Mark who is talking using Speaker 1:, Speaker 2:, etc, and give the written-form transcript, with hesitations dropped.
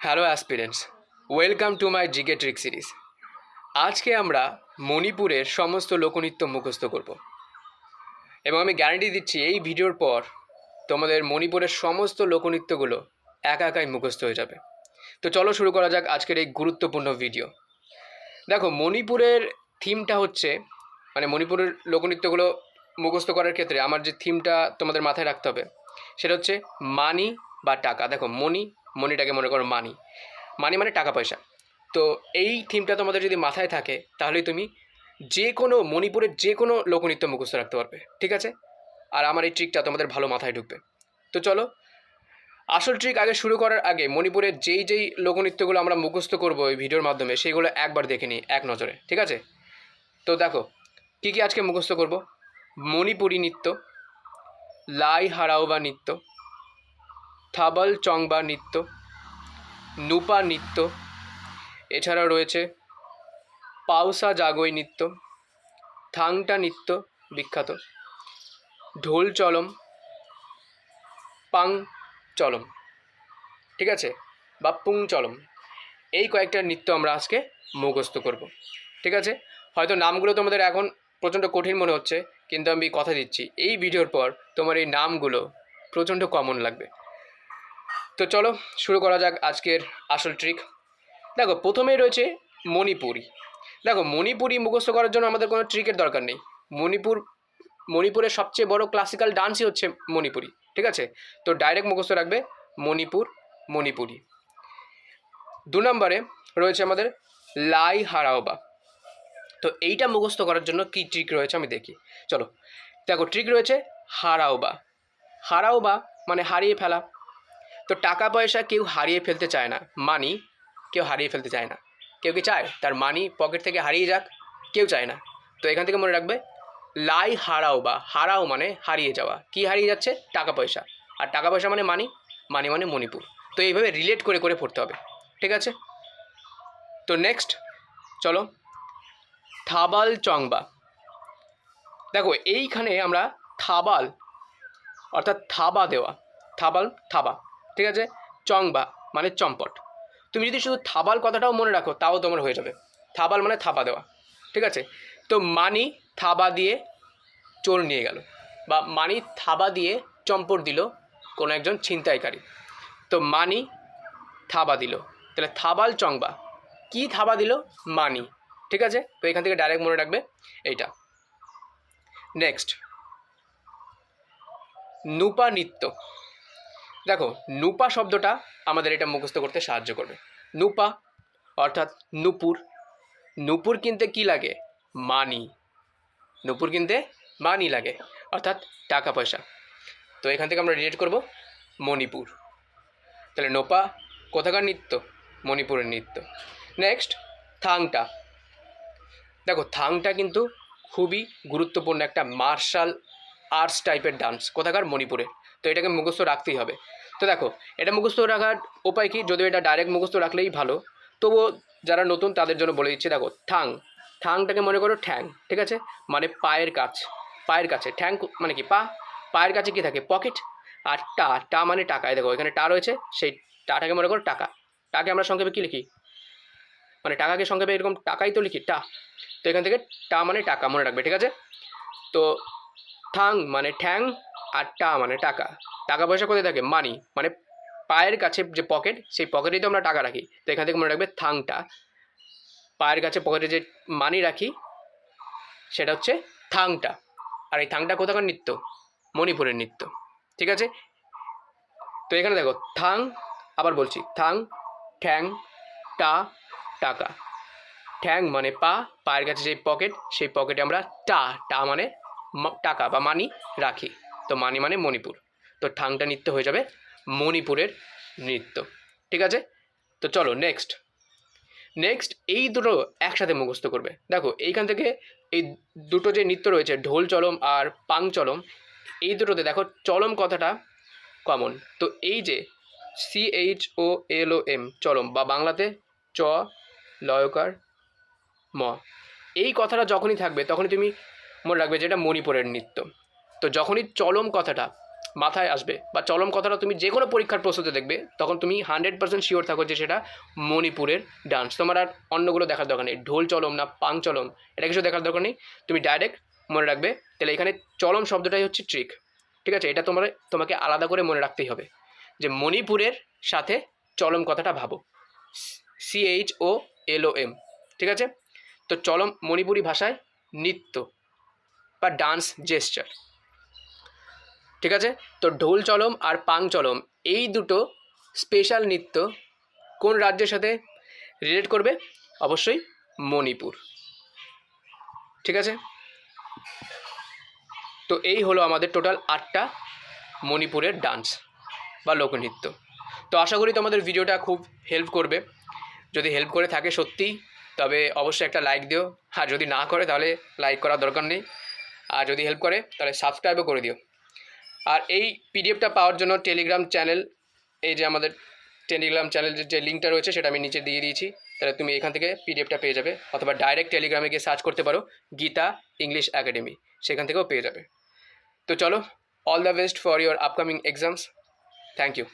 Speaker 1: Hello aspirants, welcome to my GK trick series. আজকে আমরা মণিপুরের সমস্ত লোকনৃত্য মুখস্থ করব এবং আমি গ্যারান্টি দিচ্ছি এই ভিডিওর পর তোমাদের মণিপুরের সমস্ত লোকনৃত্যগুলো একা একাই মুখস্থ হয়ে যাবে। তো চলো শুরু করা যাক আজকের এই গুরুত্বপূর্ণ ভিডিও। দেখো, মণিপুরের থিমটা হচ্ছে, মণিপুরের লোকনৃত্যগুলো মুখস্থ করার ক্ষেত্রে আমার যে থিমটা তোমাদের মাথায় রাখতে হবে সেটা হচ্ছে মানি বা টাকা। দেখো, মনিটাকে মনে করো মানি, মানি মানে টাকা পয়সা। তো এই থিমটা তোমাদের যদি মাথায় থাকে তাহলেই তুমি যে কোনো মণিপুরের যে কোনো লোকনৃত্য মুখস্থ রাখতে পারবে, ঠিক আছে? আর আমার এই ট্রিকটা তোমাদের ভালো মাথায় ঢুকবে। তো চলো, আসল ট্রিক আগে শুরু করার আগে মণিপুরের যেই লোকনৃত্যগুলো আমরা মুখস্থ করবো এই ভিডিওর মাধ্যমে সেইগুলো একবার দেখে নিই এক নজরে, ঠিক আছে? তো দেখো কী কী আজকে মুখস্থ করব। মণিপুরী নৃত্য, লাই হারাওবা নৃত্য, থাবল চংবা নৃত্য, নুপা নৃত্য, এছাড়াও রয়েছে পাউসা জাগোই নৃত্য, থাংটা নৃত্য বিখ্যাত, ঢোল চলম, পাং চলম, ঠিক আছে, বা পুং চলম। এই কয়েকটা নৃত্য আমরা আজকে মুখস্থ করব, ঠিক আছে? হয়তো নামগুলো তোমাদের এখন প্রচণ্ড কঠিন মনে হচ্ছে, কিন্তু আমি কথা দিচ্ছি এই ভিডিওর পর তোমার এই নামগুলো প্রচণ্ড কমন লাগবে। তো চলো শুরু করা যাক আজকের আসল ট্রিক। দেখো, প্রথমেই রয়েছে মণিপুরি। দেখো, মণিপুরি মুখস্থ করার জন্য আমাদের কোনো ট্রিকের দরকার নেই। মণিপুরের সবচেয়ে বড় ক্লাসিক্যাল ডান্সই হচ্ছে মণিপুরি, ঠিক আছে? তো ডাইরেক্ট মুখস্থ রাখবে মণিপুরি। 2 নম্বরে রয়েছে আমাদের লাই হারাওবা। তো এইটা মুখস্থ করার জন্য কী ট্রিক রয়েছে আমি দেখি, চলো। দেখো, ট্রিক রয়েছে হারাওবা মানে হারিয়ে ফেলা। তো টাকা পয়সা কেউ হারিয়ে ফেলতে চায় না, মানি কেউ হারিয়ে ফেলতে চায় না। কেউ কি চায় তার মানি পকেট থেকে হারিয়ে যাক? কেউ চায় না। তো এখান থেকে মনে রাখবে লাই হারাওবা, হারাও মানে হারিয়ে যাওয়া। কি হারিয়ে যাচ্ছে? টাকা পয়সা। আর টাকা পয়সা মানে মানি মানে মণিপুর। তো এইভাবে রিলেট করে করে পড়তে হবে, ঠিক আছে? তো নেক্সট চলো, থাবাল চংবা। দেখো, এইখানে আমরা থাবাল অর্থাৎ থাবা দেওয়া, থাবা, ঠিক আছে? চংবা মানে চম্পট। তুমি যদি শুধু থাবাল কথাটাও মনে রাখো তাও তোমার হয়ে যাবে। থাবাল মানে থাবা দেওয়া, ঠিক আছে? তো মানি থাবা দিয়ে চোর নিয়ে গেল, বা মানি থাবা দিয়ে চম্পট দিল কোনো একজন ছিনতাইকারী। তো মানি থাবা দিল, তাহলে থাবাল চংবা। কি থাবা দিল? মানি, ঠিক আছে? তো এখান থেকে ডাইরেক্ট মনে রাখবে এইটা। নেক্সট, নুপা নৃত্য। দেখো, নুপা শব্দটা আমাদের এটা মুখস্থ করতে সাহায্য করবে। নুপা অর্থাৎ নুপুর কিনতে কি লাগে? মানি। নুপুর কিনতে মানি লাগে, অর্থাৎ টাকা পয়সা। তো এখান থেকে আমরা রিলেট করব মণিপুর। তাহলে নোপা কোথাকার নৃত্য? মণিপুরের নৃত্য। নেক্সট, থাংটা। দেখো, থাংটা কিন্তু খুবই গুরুত্বপূর্ণ একটা মার্শাল আর্টস টাইপের ডান্স, কোথাকার? মণিপুরে। তো এটাকে মুখস্থ রাখতেই হবে। তো দেখো, এটা মুখস্থ রাখার উপায় কি? যদিও এটা ডাইরেক্ট মুখস্থ রাখলেই ভালো, তবুও যারা নতুন তাদের জন্য বলে দিচ্ছি। দেখো, থাংটাকে মনে করো ঠ্যাং, ঠিক আছে? মানে পায়ের কাছে ঠ্যাং মানে কি? পায়ের কাছে কি থাকে? পকেট। আর টা মানে টাকা। দেখো, এখানে টা রয়েছে, সেই টাটাকে মনে করো টাকা। টাকে আমরা সংক্ষেপে কী লিখি? মানে টাকাকে সংক্ষেপে এরকম টাকাই তো লিখি, টা। তো এখান থেকে টা মানে টাকা মনে রাখবে, ঠিক আছে? তো থাং মানে ঠ্যাং, আর টা মানে টাকা। টাকা পয়সা কোথায় থাকে? মানি মানে পায়ের কাছে যে পকেট, সেই পকেটেই তো আমরা টাকা রাখি। তো এখান থেকে মনে রাখবে থাংটা। পায়ের কাছে পকেটে যে মানি রাখি সেটা হচ্ছে থাংটা। আর এই থাংটা কোথাকার নৃত্য? মণিপুরের নৃত্য, ঠিক আছে? তো এখানে দেখো, থাং, আবার বলছি, থাং, ঠ্যাং, টা, টাকা। ঠ্যাং মানে পায়ের কাছে যে পকেট, সেই পকেটে আমরা টা মানে টাকা বা মানি রাখি। তো মানি মানে মণিপুর। তো ঠাংটা নৃত্য হয়ে যাবে মণিপুরের নৃত্য, ঠিক আছে? তো চলো নেক্সট এই দুটো একসাথে মুখস্থ করবে। দেখো, এইখান থেকে এই দুটো যে নৃত্য রয়েছে, ঢোল চলম আর পাং চলম, এই দুটোতে দেখো চলম কথাটা কমন। তো এই যে CHOLOM চলম, বা বাংলাতে চ লয়কার ম, এই কথাটা যখনই থাকবে তখনই তুমি মনে রাখবে যে এটা মণিপুরের নৃত্য। তো যখনই চলম কথাটা মাথায় আসবে বা চলম কথাটা তুমি যে কোনো পরীক্ষার প্রস্তুতে দেখবে, তখন তুমি 100% শিওর থাকো যে সেটা মণিপুরের ডান্স। তোমার আর অন্যগুলো দেখার দরকার নেই, ঢোল চলম না পাং চলম এটা কিছু দেখার দরকার নেই, তুমি ডাইরেক্ট মনে রাখবে। তাহলে এখানে চলম শব্দটাই হচ্ছে ট্রিক, ঠিক আছে? এটা তোমাকে আলাদা করে মনে রাখতেই হবে যে মণিপুরের সাথে চলম কথাটা ভাবো, CHOLOM, ঠিক আছে? তো চলম মণিপুরি ভাষায় নৃত্য বা ডান্স জেস্চার, ঠিক আছে? তো ঢোল চলম আর পাং চলম এই দুটো স্পেশাল নৃত্য কোন রাজ্যের সাথে রিলেট করবে? অবশ্যই মণিপুর, ঠিক আছে? তো এই হলো আমাদের টোটাল 8টা মণিপুরের ডান্স বা লোকনৃত্য। তো আশা করি তোমাদের ভিডিওটা খুব হেল্প করবে। যদি হেল্প করে থাকে সত্যিই, তবে অবশ্যই একটা লাইক দিও, আর যদি না করে তাহলে লাইক করার দরকার নেই, আর যদি হেল্প করে তাহলে সাবস্ক্রাইবও করে দিও। আর এই পিডিএফটা পাওয়ার জন্য টেলিগ্রাম চ্যানেল, এই যে আমাদের টেলিগ্রাম চ্যানেলের যে লিঙ্কটা রয়েছে সেটা আমি নিচে দিয়ে দিয়েছি, তাহলে তুমি এখান থেকে পিডিএফটা পেয়ে যাবে, অথবা ডাইরেক্ট টেলিগ্রামে গিয়ে সার্চ করতে পারো গীতা ইংলিশ একাডেমি, সেখান থেকেও পেয়ে যাবে। তো চলো, all the best for your upcoming exams. Thank you.